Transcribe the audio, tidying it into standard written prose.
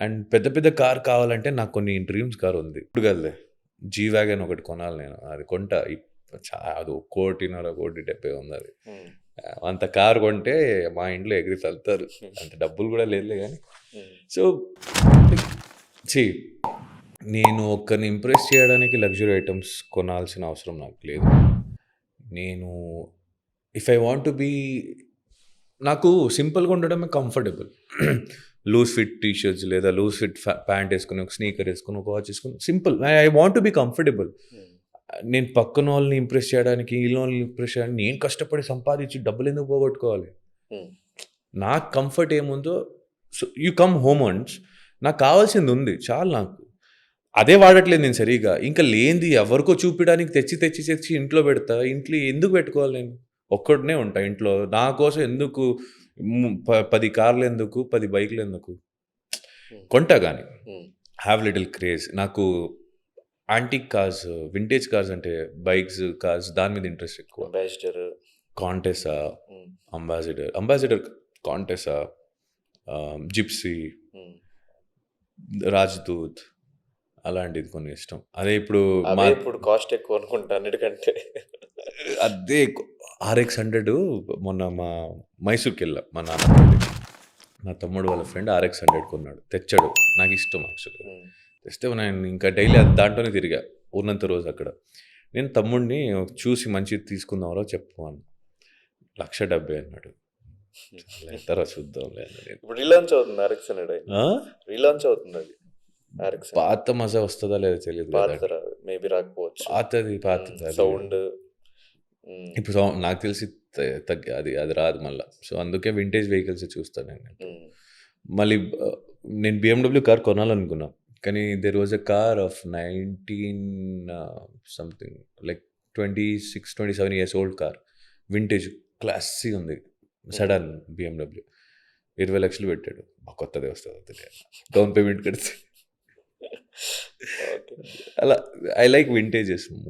And పెద్ద పెద్ద car కావాలంటే నాకు కొన్ని డ్రీమ్స్ కార్ ఉంది. ఇప్పుడు కాదులే, జీ వ్యాగన్ ఒకటి కొనాలి నేను. అది కొంటా. అది 1,70,00,000 ఉంది అది. అంత కార్ కొంటే మా ఇంట్లో ఎగిరి తల్లుతారు. అంత డబ్బులు కూడా లేదులే కానీ. సో నేను ఒక్కరిని ఇంప్రెస్ చేయడానికి లగ్జరీ ఐటమ్స్ కొనాల్సిన అవసరం నాకు లేదు. నేను if I want to be, నాకు సింపుల్గా ఉండడమే comfortable. Loose fit T shirts లేదా లూజ్ ఫిట్ ప్యాంట్ వేసుకుని, ఒక స్నీకర్ వేసుకుని, ఒక వాచ్ వేసుకుని, simple. I want to be comfortable. నేను పక్కన వాళ్ళని ఇంప్రెస్ చేయడానికి, వీళ్ళ వాళ్ళని ఇంప్రెస్ చేయడానికి నేను కష్టపడి సంపాదించి డబ్బులు ఎందుకు పోగొట్టుకోవాలి? నాకు కంఫర్ట్ ఏముందో, so you come home once, నాకు కావాల్సింది ఉంది చాలు. నాకు అదే వాడట్లేదు నేను సరిగా. ఇంకా లేనిది ఎవరికో చూపించడానికి తెచ్చి ఇంట్లో పెడతా. ఇంట్లో ఎందుకు పెట్టుకోవాలి? నేను ఒక్కడనే ఉంటా ఇంట్లో. నా కోసం ఎందుకు 10 కార్లు ఎందుకు, 10 బైకులు ఎందుకు? కొంటా కానీ హ్యావ్ లిటిల్ క్రేజ్. నాకు యాంటిక్ కార్స్, వింటేజ్ కార్స్ అంటే బైక్స్, కార్స్, దాని మీద ఇంట్రెస్ట్ ఎక్కువ. కాంటెసా, అంబాసిడర్ కాంటెసా, జిప్సీ, రాజ్దూత్, అలాంటిది కొన్ని ఇష్టం. అదే ఇప్పుడు కాస్ట్ ఎక్కువ అనుకుంటా అన్నిటికంటే. అదే RX-100 మొన్న మైసూర్కి వెళ్ళా మా నాన్న, నా తమ్ముడు వాళ్ళ ఫ్రెండ్ RX-100 కొన్నాడు, తెచ్చాడు. నాకు ఇష్టం యాక్చువల్గా. తెస్తే నేను ఇంకా డైలీ దాంట్లోనే తిరిగా ఉన్నంత రోజు అక్కడ. నేను తమ్ముడిని చూసి మంచిది తీసుకుందాంలో చెప్పాను. 1,70,000 అన్నాడు. ఎంతరా చూద్దాంలే అన్నాడు. ఇప్పుడు రీలాంచ్ అవుతుంది RX-100. రీలాంచ్ అవుతుంది అది. పాత మజా వస్తుందా లేదా తెలియదు. మేబీ రాకపోవచ్చు. పాతది సౌండ్ ఇప్పుడు నాకు తెలిసి అది రాదు మళ్ళీ. సో అందుకే వింటేజ్ వెహికల్స్ చూస్తాను నేను. మళ్ళీ నేను BMW కార్ కొనాలనుకున్నా, కానీ there was a car of 19 something, like 26-27 years old car, vintage classy ఉంది, సెడాన్ BMW. 20 లక్షలు పెట్టాడు. కొత్తదే వస్తుంది, డౌన్ పేమెంట్ కడితే. అలా ఐ లైక్ వింటేజెస్.